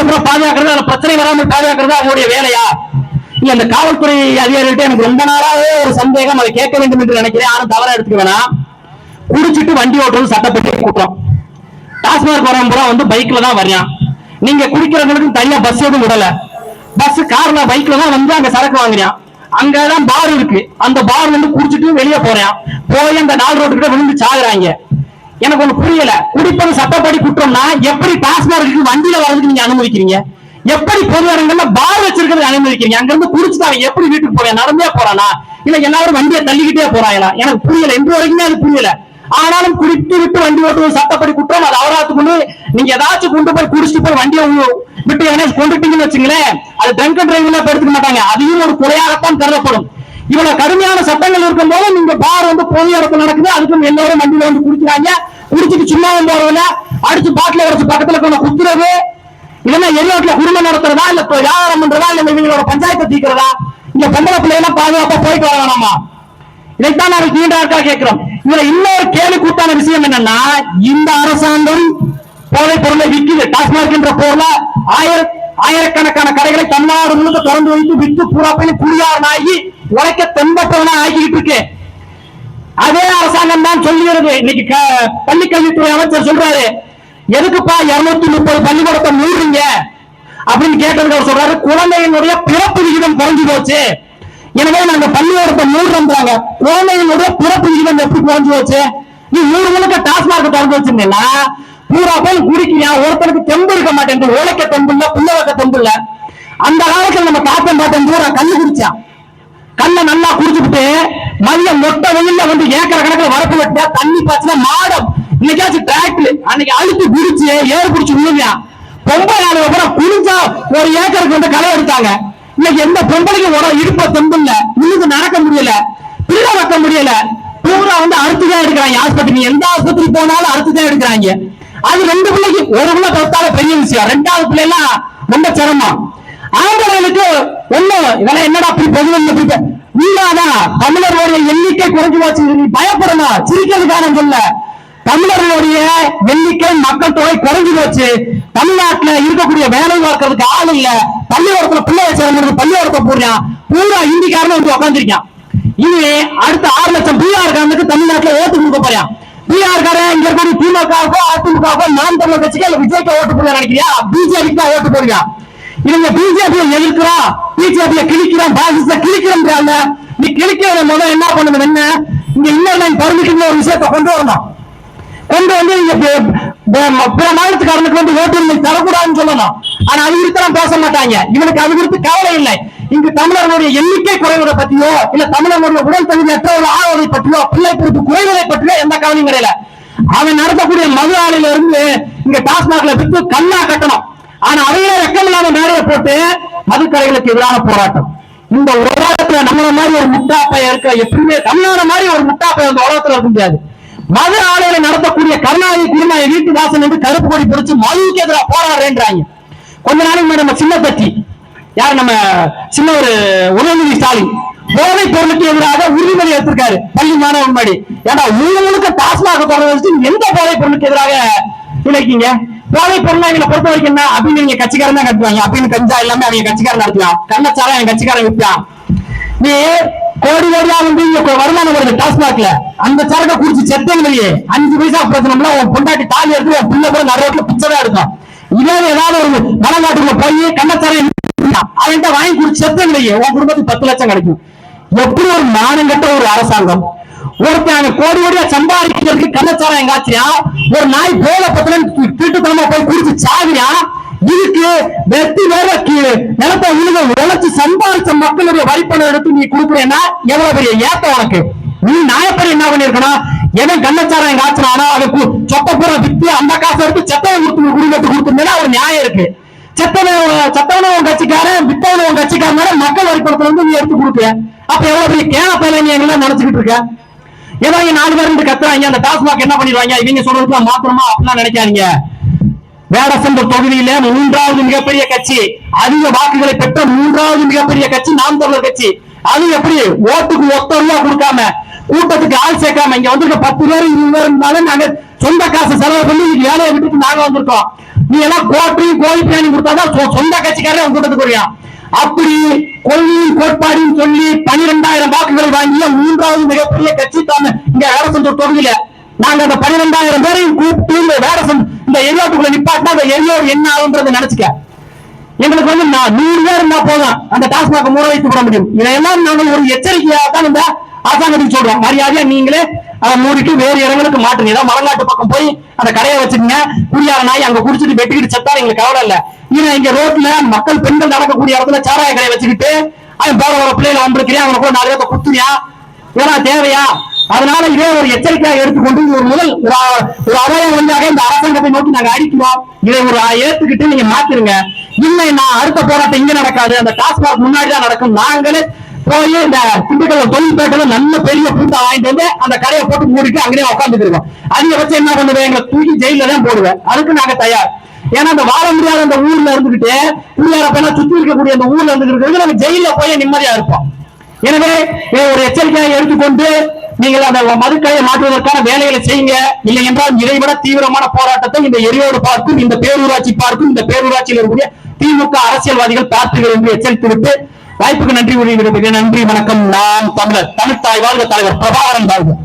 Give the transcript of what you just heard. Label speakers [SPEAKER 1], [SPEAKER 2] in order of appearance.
[SPEAKER 1] பொதுமக்களை பாதுகாக்கிறது, அந்த பிரச்சனை வராமல் பாதுகாக்கிறது அவங்களுடைய வேலையா? இல்ல இந்த காவல்துறை அதிகாரிகிட்ட எனக்கு ரொம்ப நாளாவே ஒரு சந்தேகம், அதை கேட்க வேண்டும் என்று நினைக்கிறேன். யாரும் தவறா எடுத்துக்க வேணாம். குடிச்சிட்டு வண்டி ஓட்டுறது சட்டப்படி குற்றம். டாஸ்மாக் வரம்புறம் வந்து பைக்ல தான் வர்றான். நீங்க குடிக்கிறவங்களுக்கு தனியா பஸ் எதுவும் விடல. பஸ் கார்ல பைக்ல தான் வந்து அங்க சரக்கு வாங்குறான். அங்கதான் பார் இருக்கு. அந்த பார் வந்து குடிச்சிட்டு வெளியே போறான். போய் அந்த 4 ரோட்டு கிட்ட விழுந்து சாகுறாங்க. எனக்கு ஒண்ணு புரியல. குடிப்பது சட்டப்படி குற்றம்னா எப்படி டாஸ்மாக் வண்டியில வர்றதுக்கு நீங்க அனுமதிக்கிறீங்க? எப்படி பொது இடங்கள்ல பார் வச்சிருக்கிறது அனுமதிக்கிறீங்க? அங்க இருந்து குடிச்சுட்டு அவன் எப்படி வீட்டுக்கு போறான்? நடந்தே போறானா இல்ல எல்லாரும் வண்டியை தள்ளிக்கிட்டே போறாங்களா? எனக்கு புரியல. இன்று வரைக்குமே அது புரியல. ஆனாலும் குடித்து விட்டு வண்டி ஓட்டுவது சட்டப்படி குற்றம். அது அவராத்துக்குன்னு நீங்க ஏதாச்சும் கொண்டு போய் குடிச்சிட்டு போய் வண்டியை விட்டு எவனே கொண்டுட்டீங்கன்னு வச்சுங்களேன், அது ட்ரங்க் அண்ட் டிரைவ்ல எடுத்துக்க மாட்டாங்க. அதையும் ஒரு குறையாகத்தான் கருதப்படும். இவ்வளவு கடுமையான சட்டங்கள் இருக்கும் போது நீங்க பார் வந்து பொது இடத்துல நடக்குது, அதுக்கும் எல்லாரும் வண்டியில வந்து குடிக்கிறாங்க. குடிச்சிட்டு சும்மாவும் போறதுல அடிச்சு பாட்டில வச்சு பக்கத்துல கொண்டு குத்துறது, இல்லைன்னா எரியோட்டுல குடும்பம் நடத்துறதா, இல்ல வியாபாரம் பண்றதா, இல்ல இவங்களோட பஞ்சாயத்தை தீக்கிறதா? இங்க பொம்பளை பிள்ளைலாம் பாதுகாப்பா போயிட்டு வர வேணாமா? இதைத்தான் நாங்கள் நீண்ட நாட்களாக கேட்கிறோம். இதுல இன்னொரு கேள்வி கூட்டான விஷயம் என்னன்னா, இந்த அரசாங்கம் போதைப் பொருளை விற்குது. டாஸ்மாக் என்ற பொருளை ஆயிரக்கணக்கான கடைகளை தமிழ்நாடு முழுக்க திறந்து வைத்து விற்று பூராப்பையும் குடியாரனாகி உழைக்க தென்பட்டவனா ஆக்கிட்டு இருக்கு. அதே அரசாங்கம் தான் சொல்லுகிறது. இன்னைக்கு பள்ளிக்கல்வித்துறை அமைச்சர் சொல்றாரு, எதுக்குப்பா 230 பள்ளிக்கூடத்தை மூடுறீங்க அப்படின்னு கேட்டதுக்கு அவர் சொல்றாரு, குழந்தைகளுடைய பிறப்பு விகிதம் குறைஞ்சு போச்சு, எனவே நாங்க பள்ளிக்கூடத்தை மூடுறோம்ன்றாங்க. குழந்தைகளுடைய பிறப்பு விகிதம் எப்படி குறைஞ்சு போச்சு? நீ 100 முழுக்க டாஸ்மாக் திறந்து வச்சிருந்தீங்கன்னா பூரா போய் குடிக்கிறியா? ஒருத்தருக்கு தெம்பு இருக்க மாட்டேன், உழைக்க தெம்பு இல்ல, புள்ள வைக்க தெம்பு இல்ல. அந்த காலத்துல நம்ம தாத்தன் பாட்டன் பூரா கண்ணு குடிச்சான். கண்ணை நல்லா குடிச்சுட்டு மதியம் மொட்டை வெயில்ல வந்து ஏக்கர் கணக்கில் வரப்பு வெட்டியா தண்ணி பாய்ச்சினா மாடம். இன்னைக்காச்சும் டிராக்டர் அன்னைக்கு அழுத்து குடிச்சு ஏறு குடிச்சு விழுவியான். பொம்பளை ஆளுங்க கூட குடிச்சா 1 ஏக்கருக்கு வந்து களை எடுத்தாங்க. இன்னைக்கு எந்த பொம்பளைக்கும் ஒரு இடுப்ப தெம்பு இல்ல, இன்னுக்கு நடக்க முடியல, பிள்ளை வைக்க முடியல, பூரா வந்து அறுத்துதான் எடுக்கிறாங்க. ஆஸ்பத்திரி எந்த ஆஸ்பத்திரி போனாலும் அறுத்துதான் எடுக்கிறாங்க. அது 2 பிள்ளைக்கு ஒரு பிள்ளை பெற்றால பெரிய விஷயம், 2வது பிள்ளைலாம் ரொம்ப சிரமம். ஆம்பளைகளுக்கு ஒண்ணும் இதெல்லாம் என்னடா அப்படி பொதுவெல்ல உண்மைதான். தமிழர்களுடைய எண்ணிக்கை குறைஞ்சு போச்சு. பயப்படணும், சிரிக்கிறதுக்கான சொல்ல. தமிழர்களுடைய எண்ணிக்கை மக்கள் தொகை குறைஞ்சு போச்சு. தமிழ்நாட்டுல இருக்கக்கூடிய வேலை பார்க்கறதுக்கு ஆள் இல்ல. பள்ளிக்கூடத்துல பிள்ளை வச்சு பள்ளிக்கூடத்தை போடுறான். பூரா இந்திக்காரன் வந்து உட்காந்துருக்கான். இது அடுத்த 6 லட்சம் பிஆர் காரனுக்கு தமிழ்நாட்டுல ஓட்டு கொடுக்க போறான். பிஆர் காரன் இங்க இருக்கக்கூடிய திமுகவுக்கோ அதிமுகவோ நாம் தமிழர் கட்சிக்கு இல்ல விஜய்க்கு ஓட்டு போட நினைக்கிறியா? பிஜேபிக்கு தான் ஓட்டு போடுறான். இவங்க பிஜேபியை எதிர்க்கிறோம், பிஜேபியை கிழிக்கிறோம், பாசிச கிழிக்கிறோம். நீ கிழிக்கிறத முதல்ல என்ன பண்ணுது? என்ன இங்க இன்னொரு பர்மிட்டிங் ஒரு விஷயத்தை கொண்டு வரணும். கொண்டு வந்து பிற மாநிலத்துக்காரனுக்கு வந்து ஓட்டு தரக்கூடாதுன்னு சொல்லணும். ஆனா அது குறித்து பேச மாட்டாங்க. இவனுக்கு அது குறித்து கவலை இல்லை. இங்கு தமிழர்களுடைய எண்ணிக்கை குறைவதை பற்றியோ இல்ல தமிழர்களுடைய உடல் தகுதியற்றவர்கள் ஆவதை பற்றியோ பிள்ளை பிறப்பு குறைவதை பற்றியோ எந்த கவலையும் கிடையாது. அவன் நடத்தக்கூடிய மது ஆலையில இருந்து இங்க டாஸ்மாக்ல விட்டு கண்ணா கட்டணும். ஆனா அவையில வெக்கமில்லாம மேடையை போட்டு மதுக்கடைகளுக்கு எதிரான போராட்டம். இந்த உலகத்துல நம்மள மாதிரி ஒரு முட்டாப்பைய இருக்க எப்பவுமே தமிழ்நாடு மாதிரி ஒரு முட்டாப்பைய இந்த உலகத்துல இருக்க முடியாது. மது ஆலையில நடத்தக்கூடிய கருணாநிதி திருநாய வீட்டு வாசல் என்று கருப்பு கொடி பிடிச்சு மதுவுக்கு எதிராக போராடுறேன்றாங்க. கொஞ்ச நாளைக்கு முன்னாடி நம்ம சின்ன கட்சி யார் நம்ம சின்ன ஒரு உதயநிதி ஸ்டாலின் போதைப் பொருளுக்கு எதிராக உறுதிமொழி எடுத்திருக்காரு பள்ளி மாணவன் முன்னாடி. ஏன்னா முழுக்க டாஸ்மாக தொடர்ந்து வச்சு எந்த போதைப் பொருளுக்கு எதிராக இணைக்கீங்க? போதைப் பொருள் இவங்களை பொறுத்த வரைக்கும் என்ன அப்படின்னு நீங்க கட்சிக்காரன் தான் கட்டுவாங்க. அப்படின்னு கஞ்சா எல்லாமே அவங்க கட்சிக்காரன் நடத்துவான். கள்ளச்சாரம் என் கட்சிக்காரன் விற்பான். நீ கோடி கோடியா வந்து வருமானம் வருது டாஸ்மாக்ல. அந்த சரக்கை குடிச்சு செத்தவங்களையே 5 பைசா பிரச்சனை உன் பொண்டாட்டி தாலி எடுத்து உன் பிள்ளை கூட நடுரோட்ல பிச்சைதான் எடுக்கும். இதே ஏதாவது ஒரு மலங்காட்டுக்குள்ள போய் கள்ளச்சாரம் அவன்கிட்ட வாங்கி குடிச்சு செத்தவங்களையே உன் குடும்பத்துக்கு 10 லட்சம் கிடைக்கும். எப்படி ஒரு மானங்கட்ட ஒரு அரசாங்கம்! ஒருத்தன் கோடி கோடியா சம்பாதிக்கிறதுக்கு கள்ளச்சாரம் எங்காச்சியா ஒரு நாய் போல பத்தின திருட்டுத்தனமா போய் குடிச்சு சாவியா. இதுக்கு வெட்டி வேற நிலத்தை உழுத உழைச்சு சம்பாதிச்ச மக்களுடைய வரிப்பணம் எடுத்து நீ கொடுக்குறேன்னா எவ்வளவு பெரிய ஏத்த உனக்கு. நீ நாயப்படி என்ன பண்ணிருக்கணும்? எவன் கள்ளச்சாரம் எங்காச்சினானோ அதுக்கு சொத்த பூரா வித்து அந்த காசை எடுத்து செத்தவை குடும்பத்தை கொடுத்துருந்தா ஒரு நியாயம் இருக்கு. சத்தவனும் உன் கட்சிக்காரன் வித்தவனும் உன் கட்சிக்காரன் மக்கள் வரிப்பணத்துல இருந்து நீ எடுத்து கொடுக்க. அப்ப எவ்வளவு பெரிய கேன நீ எங்கெல்லாம் நினைச்சுக்கிட்டு இருக்க? ஏதோ 4 பேர் இருந்து கத்துறாங்க. அந்த டாஸ்மாக் என்ன பண்ணிடுவாங்க? இவங்க சொல்றதுக்கு மாத்திரமா அப்படிலாம் நினைக்காதீங்க. வேடசந்தூர் தொகுதியில 3வது மிகப்பெரிய கட்சி, அதிக வாக்குகளை பெற்ற 3வது மிகப்பெரிய கட்சி நாம் தமிழர் கட்சி. அது எப்படி ஓட்டுக்கு ஒத்த ரூபா கொடுக்காம கூட்டத்துக்கு ஆள் சேர்க்காம இங்க வந்திருக்க 10 பேர் 20 பேர் இருந்தாலும் நாங்க சொந்த காசு செலவு பண்ணி வேலையை விட்டுட்டு நாங்க வந்திருக்கோம். நீ எல்லாம் கோட்டையும் கோழி பிரியாணி கொடுத்தாதான் சொந்த கட்சிக்காரே அவங்க கூட்டத்துக்கு வருவான். அப்படி கொள்கையும் கோட்பாடையும் சொல்லி 12,000 வாக்குகளை வாங்கிய 3வது மிகப்பெரிய கட்சி தான் இங்க வேடசந்தூர் தொகுதியில. நாங்க அந்த 12,000 பேரையும் கூப்பிட்டு இந்த எரியோட்டுக்குள்ள நிப்பாட்டினா அந்த எரியோடு என்ன ஆகுன்றதை நினைச்சுக்க. எங்களுக்கு 100 பேர் இருந்தா போதும் அந்த டாஸ்மாக் மூட வைத்து விட முடியும். இதையெல்லாம் நாங்கள் ஒரு எச்சரிக்கையாக தான் இந்த அரசாங்கத்துக்கு சொல்றோம். மரியாதையா நீங்களே அதை மூடிட்டு வேறு இடங்களுக்கு மாற்றுங்க. ஏதாவது மலங்காட்டு பக்கம் போய் அந்த கடையை வச்சுக்கீங்க. குடியார நாய் அங்க குடிச்சிட்டு வெட்டிக்கிட்டு செத்தா எங்களுக்கு கவலை இல்ல. இங்க ரோட்ல மக்கள் பெண்கள் நடக்கக்கூடிய இடத்துல சாராய கடையை வச்சுக்கிட்டு அவன் போற ஒரு பிள்ளைகளை வந்திருக்கிறேன் அவனை கூட 4 பேர்த்த குத்துறியா, இதெல்லாம் தேவையா? அதனால இதே ஒரு எச்சரிக்கையாக எடுத்துக்கொண்டு ஒரு அபாயம் வந்தாக இந்த அரசாங்கத்தை நோக்கி நாங்க அடிக்கிறோம். இதை ஒரு ஏத்துக்கிட்டு நீங்க மாத்திருங்க. இல்லை நான் அடுத்த போராட்டம் இங்க நடக்காது, அந்த டாஸ்மாக் முன்னாடிதான் நடக்கும். நாங்களே போய் இந்த திண்டுக்கல் தொழில்பேட்டையில நல்ல பெரிய பூண்டா வாங்கிட்டு வந்து அந்த கடையை போட்டு மூடிட்டு அங்கேயே உட்காந்துட்டு இருக்கோம். அதிகபட்சம் என்ன பண்ணுவேன், எங்களை தூக்கி ஜெயில தான் போடுவேன். அதுக்கு நாங்க தயார். ஏன்னா அந்த வாழ முடியாத அந்த ஊர்ல இருந்துகிட்டு குடியாரப்பெல்லாம் சுத்தி இருக்கக்கூடிய அந்த ஊர்ல இருந்துட்டு நாங்க ஜெயில போய் நிம்மதியா இருப்போம். எனவே ஒரு எச்சரிக்கையாக எடுத்துக்கொண்டு நீங்கள் அந்த மதுக்கடையை மாற்றுவதற்கான வேலைகளை செய்யுங்க. இல்லை என்றால் இதைவிட தீவிரமான போராட்டத்தை இந்த எரியோடு பார்க்கும், இந்த பேரூராட்சி பார்க்கும், இந்த பேரூராட்சியில் இருக்கக்கூடிய திமுக அரசியல்வாதிகள் பார்ப்பீர்கள் என்று எச்சரித்துவிட்டு வாய்ப்புக்கு நன்றி கூறுகிறேன். நன்றி, வணக்கம். நாம் தமிழர், தமிழ்த்தாய் வாழ்க, தலைவர் பிரபாகரன் வாழ்க.